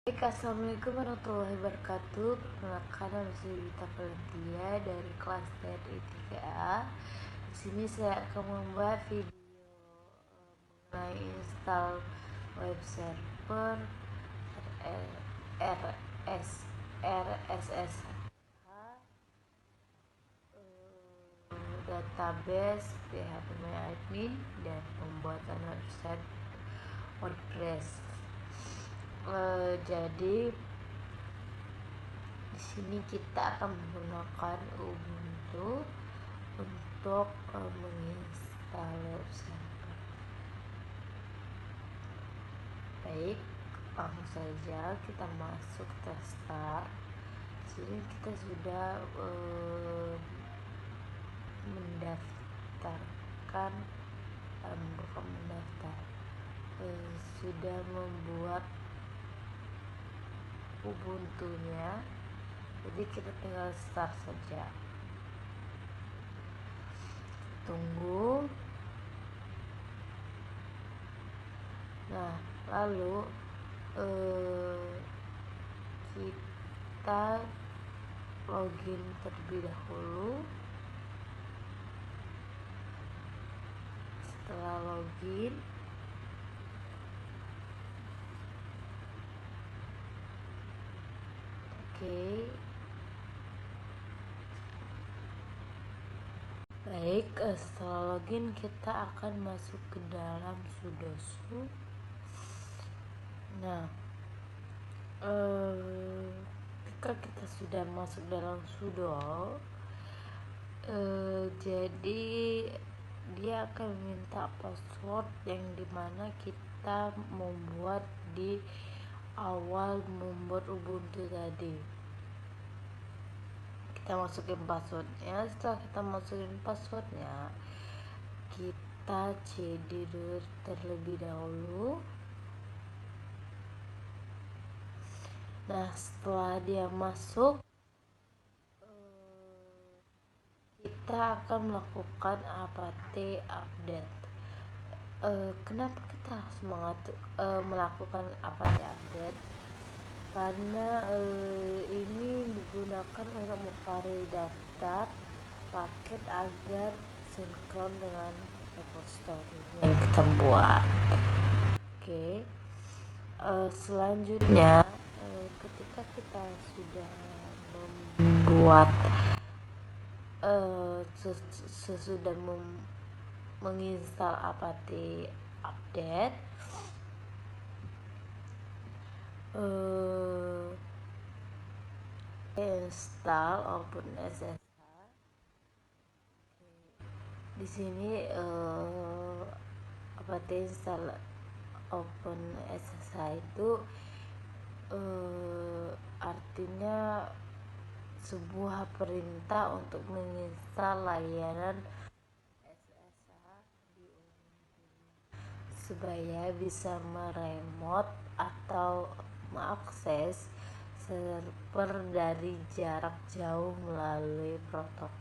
Baik, assalamualaikum warahmatullahi wabarakatuh. Perkenalkan, nama saya Wita Valentia dari kelas TNI 3A. Di sini saya akan membuat video mengenai install web server RS RSSH, database, php dan pembuatan website WordPress. Jadi di sini kita akan menggunakan Ubuntu untuk menginstal web server. Baik, langsung saja kita masuk ke start. Di sini kita sudah mendaftarkan, bukan mendaftar, sudah membuat Ubuntunya. Jadi kita tinggal start saja, tunggu. Nah, lalu kita login terlebih dahulu. Setelah login, baik, setelah login kita akan masuk ke dalam sudoku. Nah, ketika kita sudah masuk dalam sudo, jadi dia akan minta password yang dimana kita membuat di awal membuat Ubuntu tadi. Kita masukin passwordnya. Setelah kita masukin passwordnya, kita cd dulu terlebih dahulu. Nah, setelah dia masuk, kita akan melakukan apt update. Kenapa kita harus melakukan apt update? Karena ini digunakan untuk memverifikasi daftar paket agar sinkron dengan repository yang kita buat. Selanjutnya, ketika kita sudah membuat sesudah menginstal apt update, install OpenSSH. Di sini apt install OpenSSH itu artinya sebuah perintah untuk menginstal layanan SSH di Ubuntu supaya bisa meremote atau mengakses server dari jarak jauh melalui protokol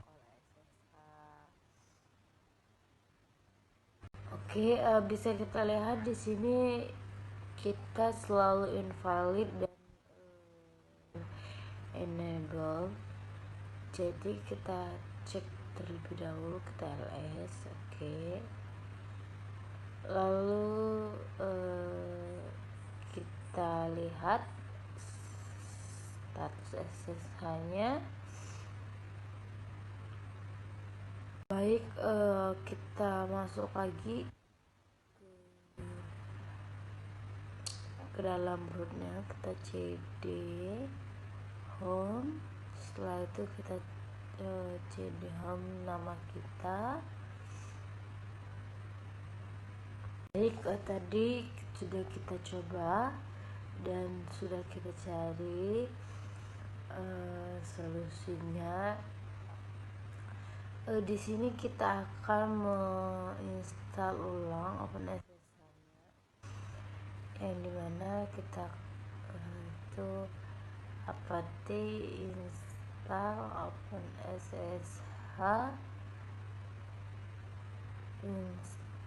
SSH. Bisa kita lihat di sini kita selalu invalid dan enable. Jadi kita cek terlebih dahulu ke TLS. Lalu kita lihat status SSH-nya. Baik, kita masuk lagi ke dalam rootnya. Kita cd home. Setelah itu kita cd home nama kita. Baik, tadi sudah kita coba dan sudah kita cari solusinya. Di sini kita akan menginstal ulang OpenSSH-nya, yang dimana kita itu apt install OpenSSH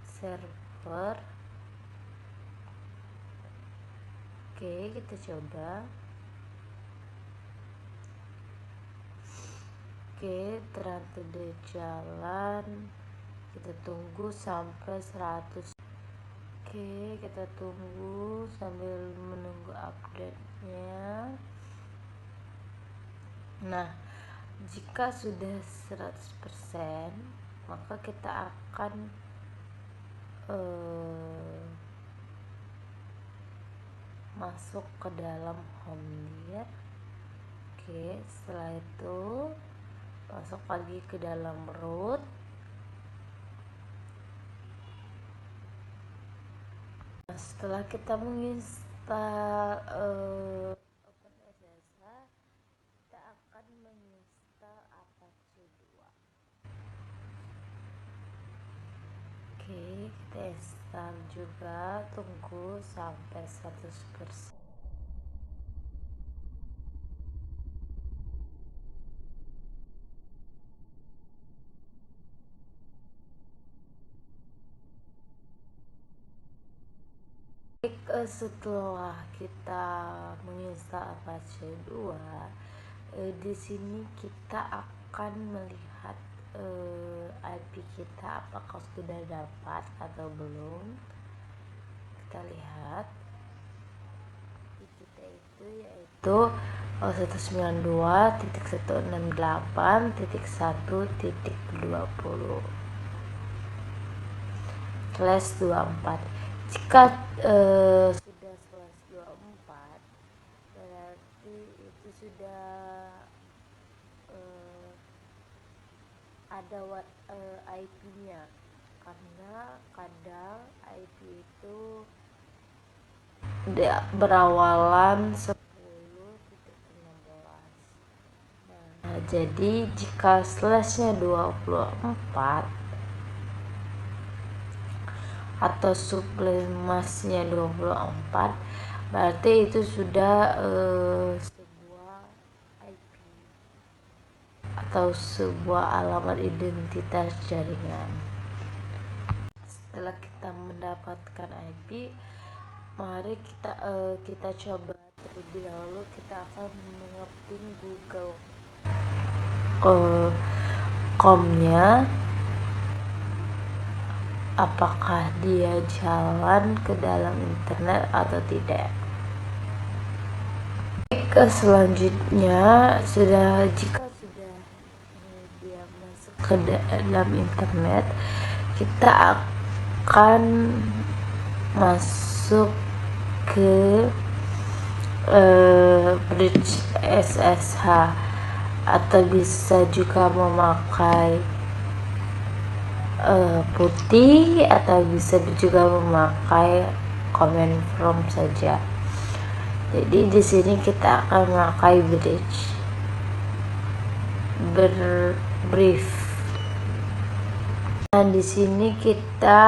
server. Oke, kita coba. Oke, ternyata di jalan. Kita tunggu sampai 100. Oke, kita tunggu sambil menunggu update-nya. Nah, jika sudah 100%, maka kita akan masuk ke dalam home dia. Oke, setelah itu masuk lagi ke dalam root. Nah, setelah kita menginstal OpenSSH, kita akan menginstal Apache 2. Oke, kita install juga, tunggu sampai 100%. Setelah kita menginstal Apache 2, di sini kita akan melihat IP kita apakah sudah dapat atau belum. Kita lihat IP kita itu yaitu 192.168.1.20/24. Jika sudah /24, berarti itu sudah ada IP-nya, karena kadang IP itu berawalan 10.16. Nah, jadi jika slashnya 24 atau sublimasinya 24, berarti itu sudah sebuah IP atau sebuah alamat identitas jaringan. Setelah kita mendapatkan IP, mari kita coba terlebih dahulu. Kita akan mengeping Google com-nya, apakah dia jalan ke dalam internet atau tidak. Selanjutnya, jika sudah dia masuk ke dalam internet, kita akan masuk ke bridge SSH, atau bisa juga memakai putih, atau bisa juga memakai command prompt saja. Jadi di sini kita akan memakai brief. Dan di sini kita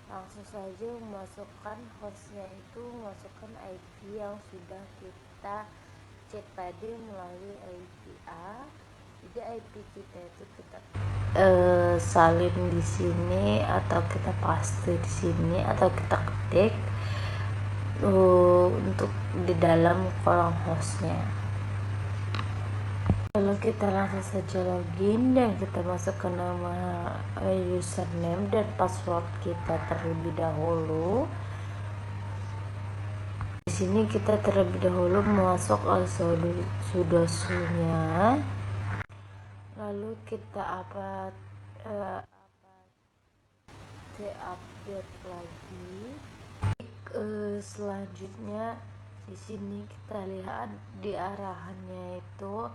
langsung saja memasukkan hostnya, itu masukkan IP yang sudah kita cek tadi melalui API. Jadi IP kita itu kita salin di sini, atau kita paste di sini, atau kita ketik untuk di dalam kolom hostnya. Lalu kita langsung saja login dan kita masukkan nama username dan password kita terlebih dahulu. Di sini kita terlebih dahulu masuk sudoku-nya, lalu kita update lagi. Selanjutnya di sini kita lihat di arahannya itu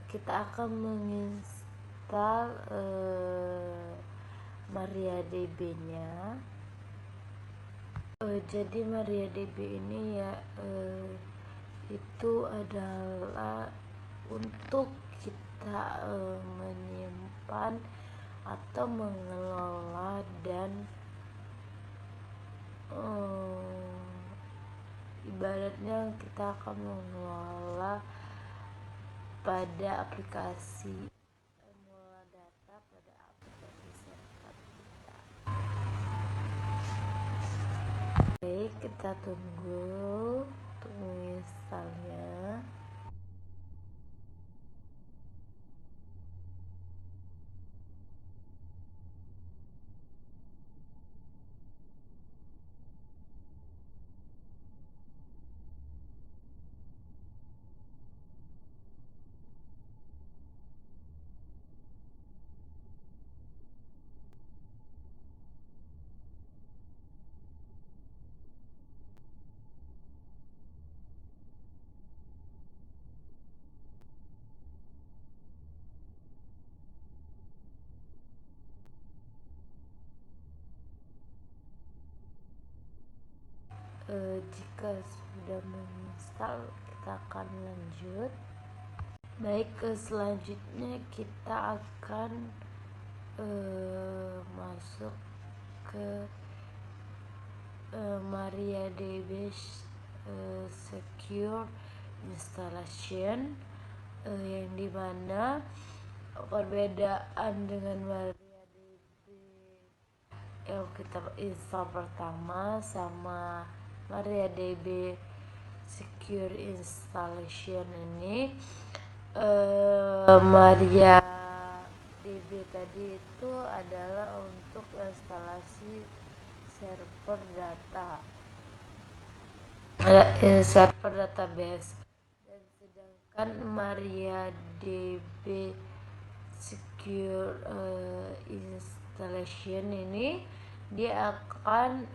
kita akan menginstal MariaDB-nya. Jadi MariaDB ini ya itu adalah untuk kita menyimpan atau mengelola dan ibaratnya kita akan mengelola pada aplikasi mengelola data pada aplikasi server kita. Baik, kita tunggu untuk menginstalnya. Jika sudah menginstal, kita akan lanjut. Baik, selanjutnya kita akan masuk ke MariaDB Secure Installation, yang dimana perbedaan dengan MariaDB yang kita install pertama sama MariaDB Secure Installation ini, MariaDB tadi itu adalah untuk instalasi server data, server database, dan sedangkan MariaDB Secure Installation ini dia akan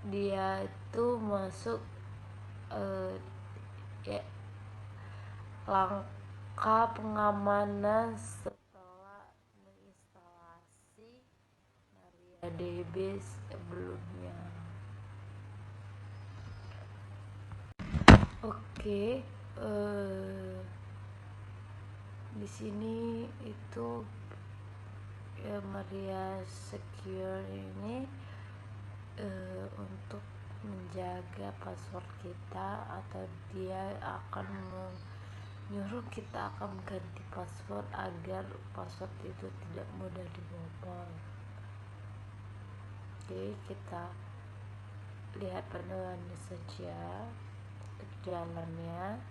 dia itu masuk langkah pengamanan setelah menginstalasi MariaDB sebelumnya. Oke, di sini itu Maria Secure ini untuk menjaga password kita, atau dia akan menyuruh kita akan mengganti password agar password itu tidak mudah dibobol. Oke, kita lihat panduannya saja jalannya.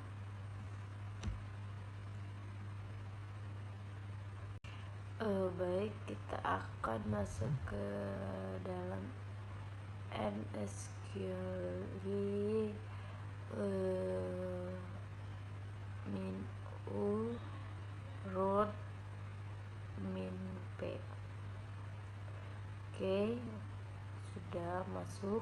Baik, kita akan masuk ke dalam NSQL min u root min p. Oke, sudah masuk.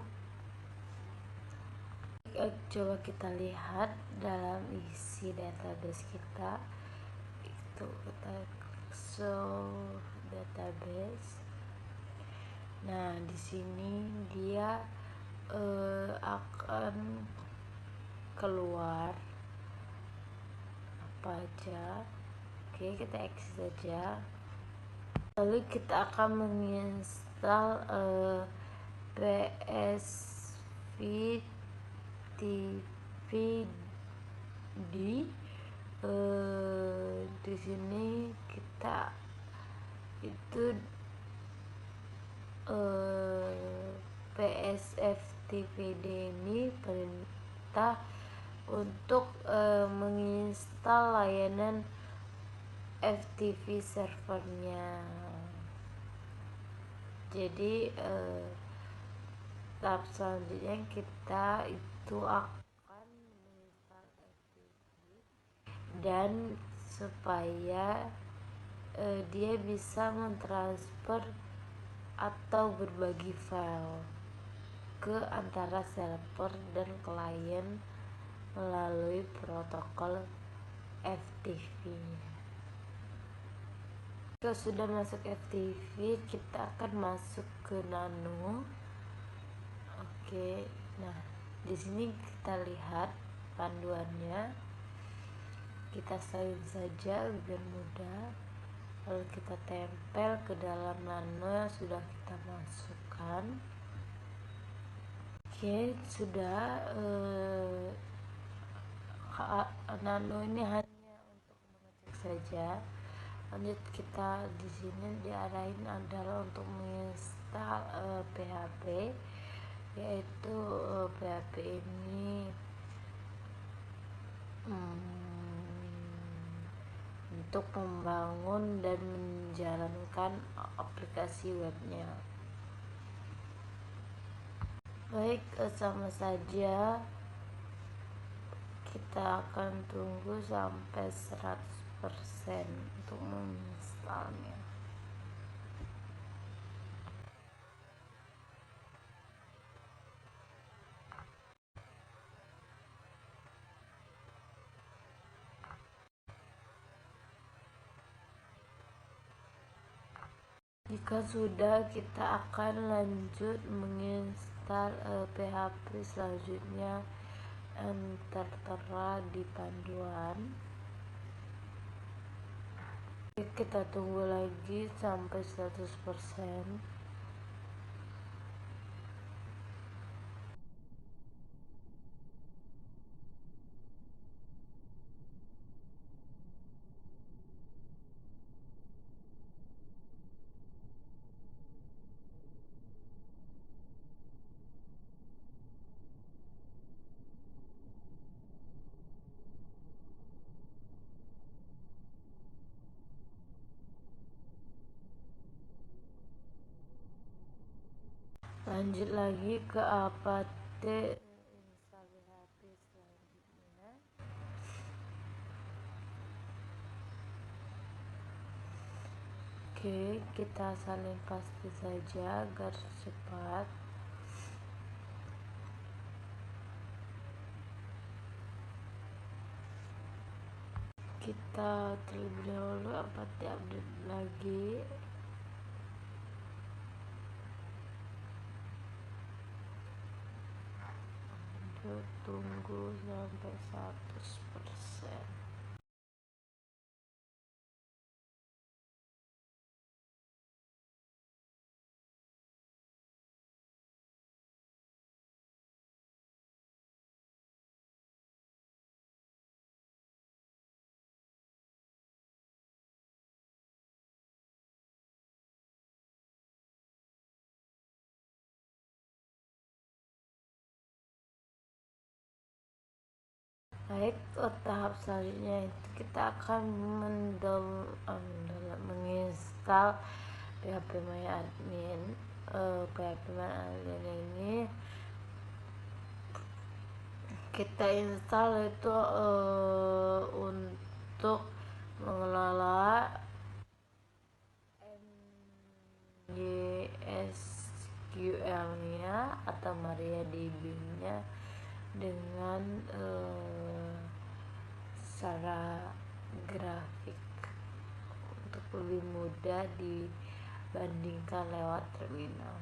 Coba kita lihat dalam isi database kita. Itu kita show database. Nah, di sini dia akan keluar apa aja. Oke, kita exit saja. Lalu kita akan menginstal PSVTPD. Di sini kita itu PSVTPD ini perintah untuk menginstal layanan FTP servernya. Jadi tahap selanjutnya kita itu akan menginstal FTP, dan supaya dia bisa mentransfer atau berbagi file ke antara server dan klien melalui protokol FTP. Jika sudah masuk FTP, kita akan masuk ke Nano. Oke, nah di sini kita lihat panduannya. Kita salin saja biar mudah. Lalu kita tempel ke dalam Nano yang sudah kita masukkan. Oke, sudah. Nano ini hanya untuk mengecek saja Lanjut, kita di sini diarahin adalah untuk menginstal PHP, yaitu PHP ini untuk membangun dan menjalankan aplikasi webnya. Baik, sama saja kita akan tunggu sampai 100% untuk menginstalnya. Jika sudah, kita akan lanjut menginstal PHP selanjutnya yang tertera di panduan. Kita tunggu lagi sampai 100%. Lanjut lagi ke apt install PHP selanjutnya. Oke, kita salin pasti saja agar cepat. Kita terlebih dahulu apt update lagi. Tunggu sampai 100%. Baik, tahap selanjutnya itu kita akan menginstal PHP MyAdmin. PHP MyAdmin ini kita install itu untuk mengelola MySQL-nya atau MariaDB-nya dengan secara grafik untuk lebih mudah dibandingkan lewat terminal.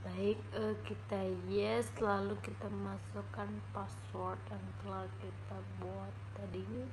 Baik, kita yes, lalu kita masukkan password yang telah kita buat tadi.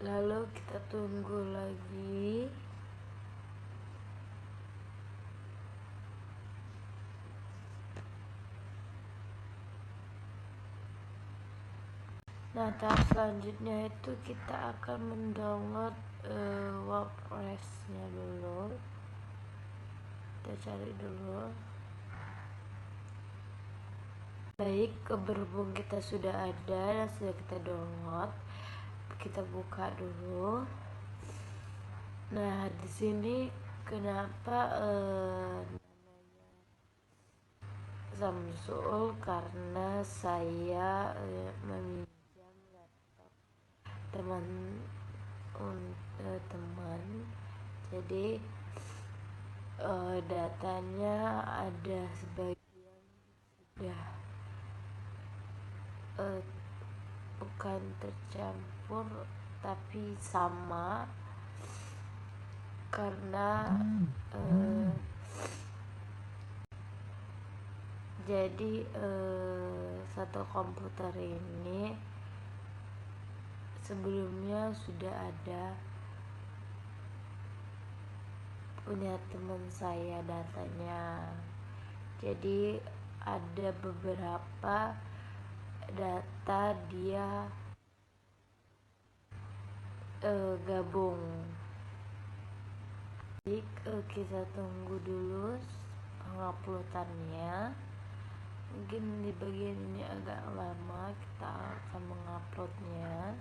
Lalu kita tunggu lagi. Nah, tahap selanjutnya itu kita akan mendownload WordPress-nya dulu. Kita cari dulu. Baik, berhubung kita sudah ada dan sudah kita download, kita buka dulu. Nah, di sini kenapa Samsul, karena saya meminjam laptop teman teman. Jadi datanya ada sebagian sudah bukan tercampur tapi sama, karena jadi satu komputer ini sebelumnya sudah ada punya teman saya datanya. Jadi ada beberapa data dia gabung. Jadi kita tunggu dulu penguploadannya. Mungkin di bagian ini agak lama, kita akan menguploadnya.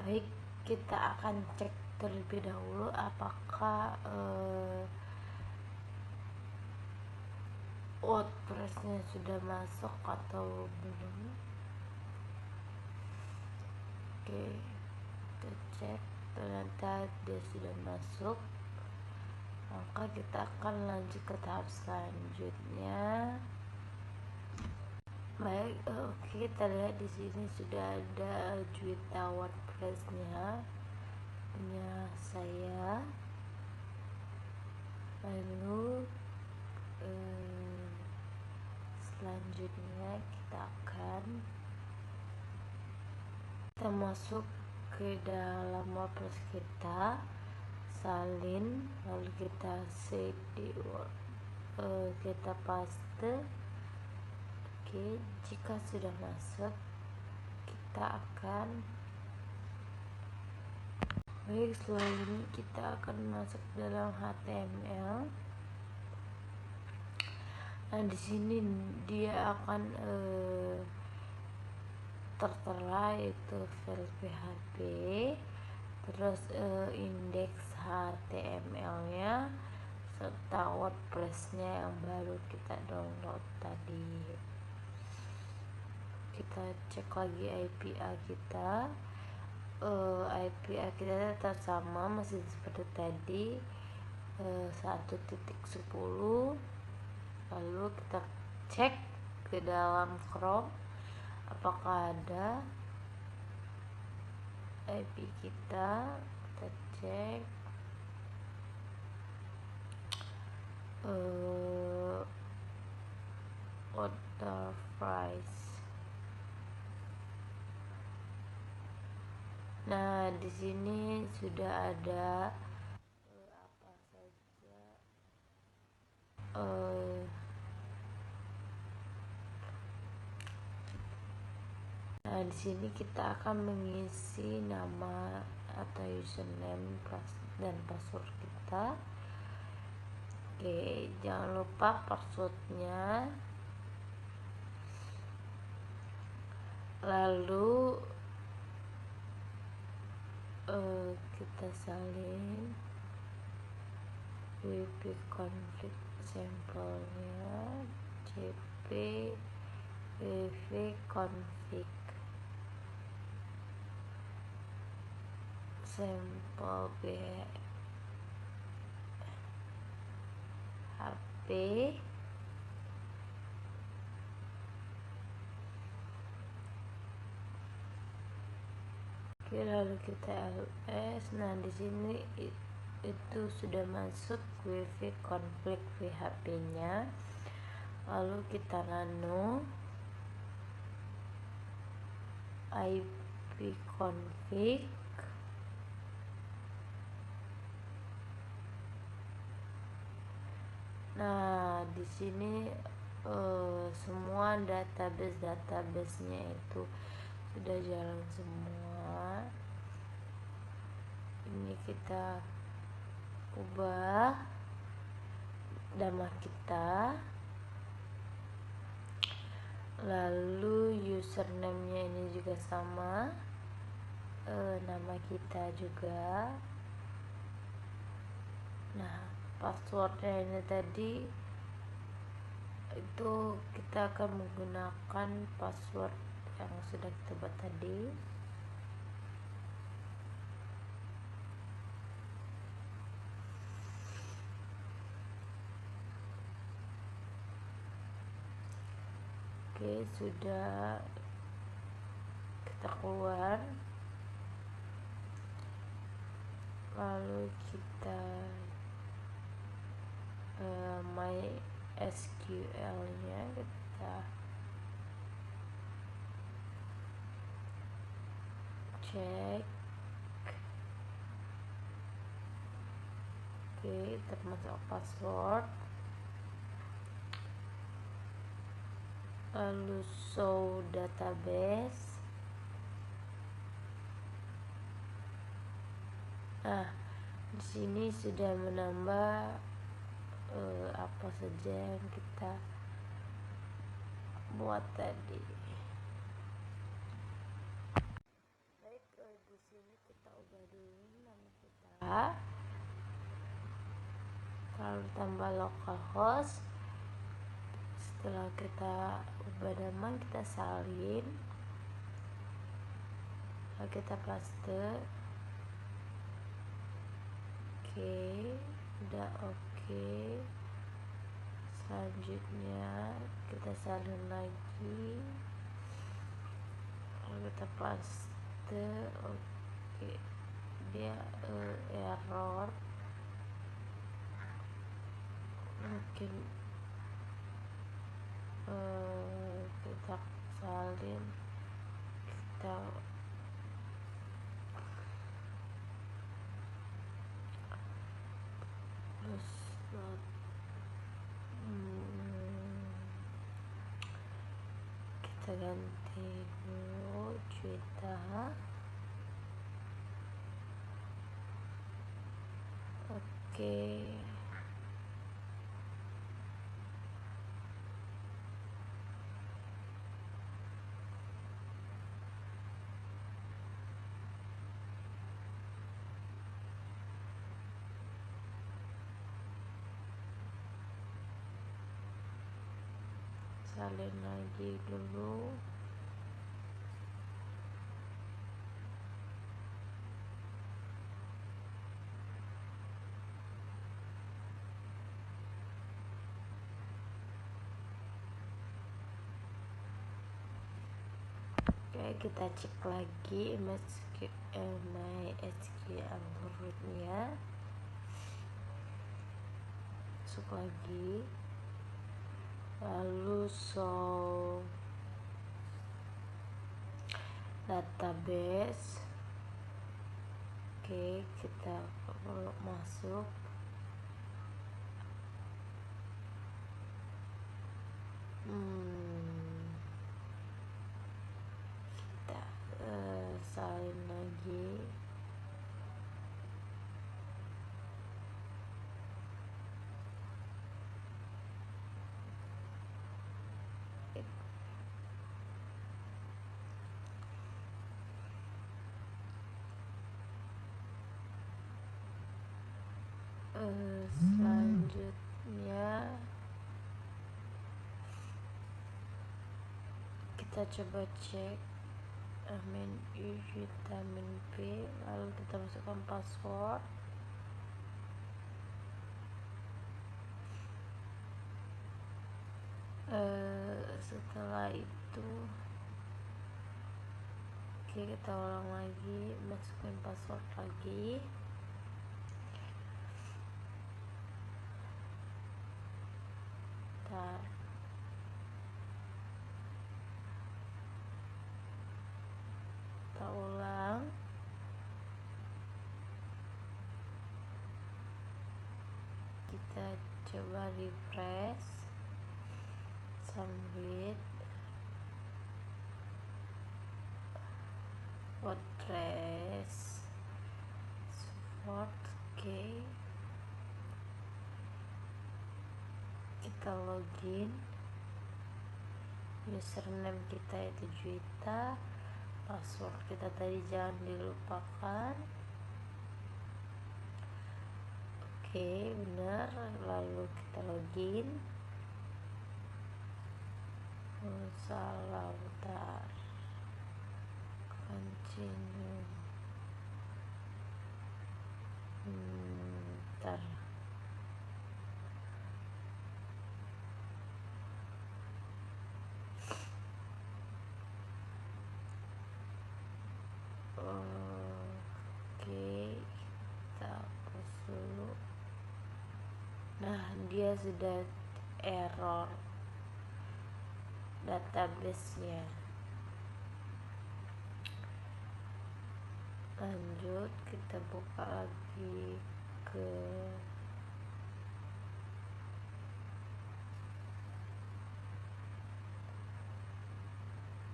Baik, kita akan cek terlebih dahulu apakah WordPress-nya sudah masuk atau belum. Oke, kita cek, ternyata dia sudah masuk. Maka kita akan lanjut ke tahap selanjutnya. Baik, oke, kita lihat di sini sudah ada Juwita WordPress-nya punya saya. Lalu selanjutnya kita masuk ke dalam WordPress kita, salin, lalu kita save di kita paste. Oke, jika sudah masuk, kita akan setelah ini kita akan masuk dalam HTML. Nah, di sini dia akan tertera itu file PHP, terus indeks HTML-nya, serta WordPress-nya yang baru kita download tadi. Kita cek lagi API kita. API kita tetap sama, masih seperti tadi, 1.10. Lalu kita cek ke dalam Chrome apakah ada API kita cek. Order price. Nah, di sini sudah ada apa saja. Nah, di sini kita akan mengisi nama atau username dan password kita. Oke, jangan lupa passwordnya. Lalu kita salin wp config sampelnya, cp wp config sampel php. Oke, lalu kita ls. Nah, di sini itu sudah masuk wifi konflik PHP-nya. Lalu kita nano IP config. Nah, di sini semua database-nya itu sudah jalan semua. Ini kita ubah nama kita, lalu username-nya ini juga sama, nama kita juga. Nah, passwordnya ini tadi itu kita akan menggunakan password yang sudah kita buat tadi. Oke, sudah kita keluar, lalu kita MySQL nya kita cek. Oke, termasuk password, lalu show database. Nah, di sini sudah menambah apa saja yang kita buat tadi. Baik, di sini kita ubah dulu nama kita, lalu tambah localhost. Setelah kita ubah nama, kita salin, lalu kita paste. Oke, udah oke. Selanjutnya kita salin lagi, lalu kita paste. Oke, dia error, mungkin kita salin, kita terus kita ganti dulu juta. Oke, salin lagi dulu. Oke, kita cek lagi MySQL rootnya, masuk lagi, lalu show database. Oke, kita masuk, kita salin lagi, selanjutnya kita coba cek admin U, vitamin P, lalu kita masukkan password. Setelah itu oke, kita ulang lagi, masukkan password lagi. Kita ulang, kita coba refresh, submit, WordPress support. Oke, kita login, username kita itu Juwita, password kita tadi jangan dilupakan. Oke, benar, lalu kita login. Salah, bentar, continue, bentar. Oke, kita hapus dulu. Nah, dia sudah error database-nya. Lanjut, kita buka lagi ke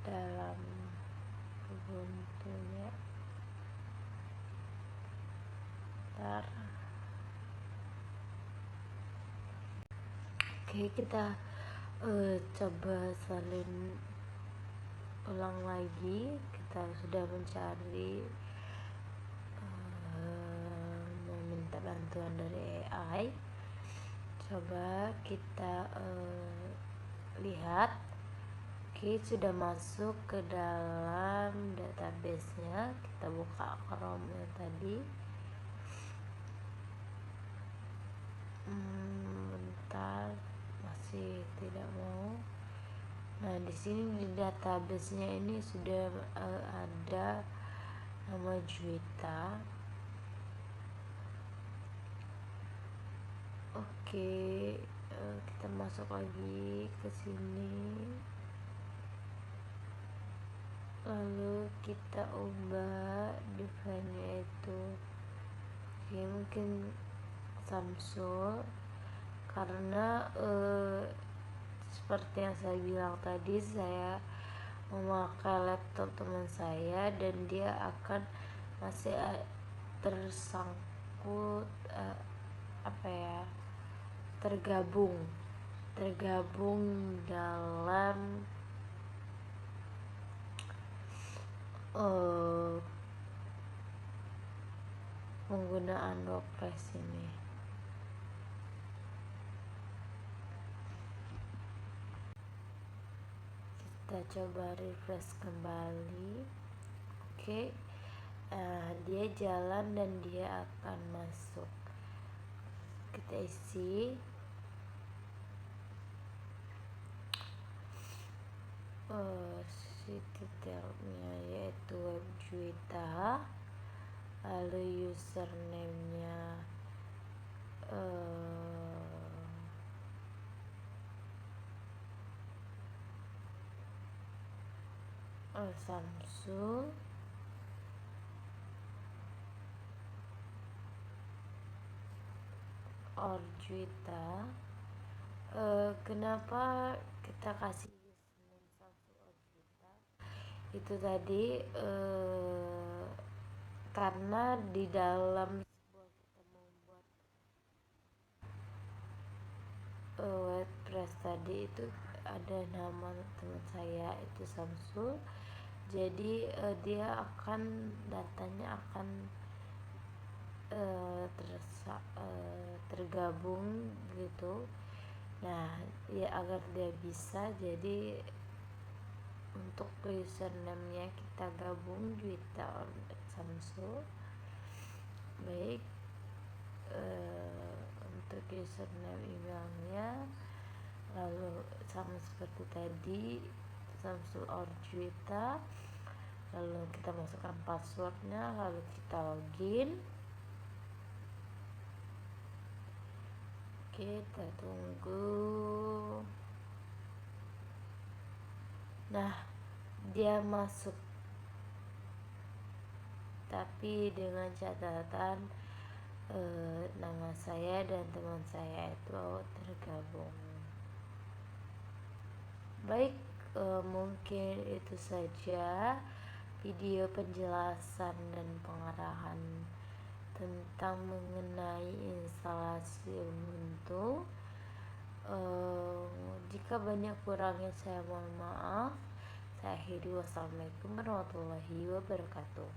dalam Ubuntu-nya. Bentar. Oke, kita coba salin ulang lagi. Kita sudah mencari bantuan dari AI. Coba kita lihat. Oke, sudah masuk ke dalam database-nya. Kita buka Chrome-nya tadi. Bentar, masih tidak mau. Nah, di sini di database-nya ini sudah ada nama Juwita. Oke, kita masuk lagi ke sini. Lalu kita ubah define-nya itu. Oke, mungkin Samsul, karena seperti yang saya bilang tadi, saya memakai laptop teman saya dan dia akan masih tersangkut tergabung dalam penggunaan WordPress ini. Kita coba refresh kembali. Oke, dia jalan dan dia akan masuk. Kita isi si detailnya, yaitu web Juwita, lalu username-nya Samsul, or Juwita. Kenapa kita kasih username Samsul or Juwita? Itu tadi karena di dalam sebuah kita membuat WordPress tadi itu ada nama teman saya itu Samsul, jadi dia akan datanya akan tergabung gitu. Nah, ya agar dia bisa, jadi untuk username-nya kita gabung Juwita or Samsul. Baik, untuk username emailnya lalu sama seperti tadi, Samsul or Juwita. Lalu kita masukkan passwordnya, lalu kita login. Kita tunggu. Nah, dia masuk, tapi dengan catatan nama saya dan teman saya itu tergabung. Baik, mungkin itu saja video penjelasan dan pengarahan tentang mengenai instalasi Ubuntu. Jika banyak kurangnya saya mohon maaf. Saya akhiri, wassalamualaikum warahmatullahi wabarakatuh.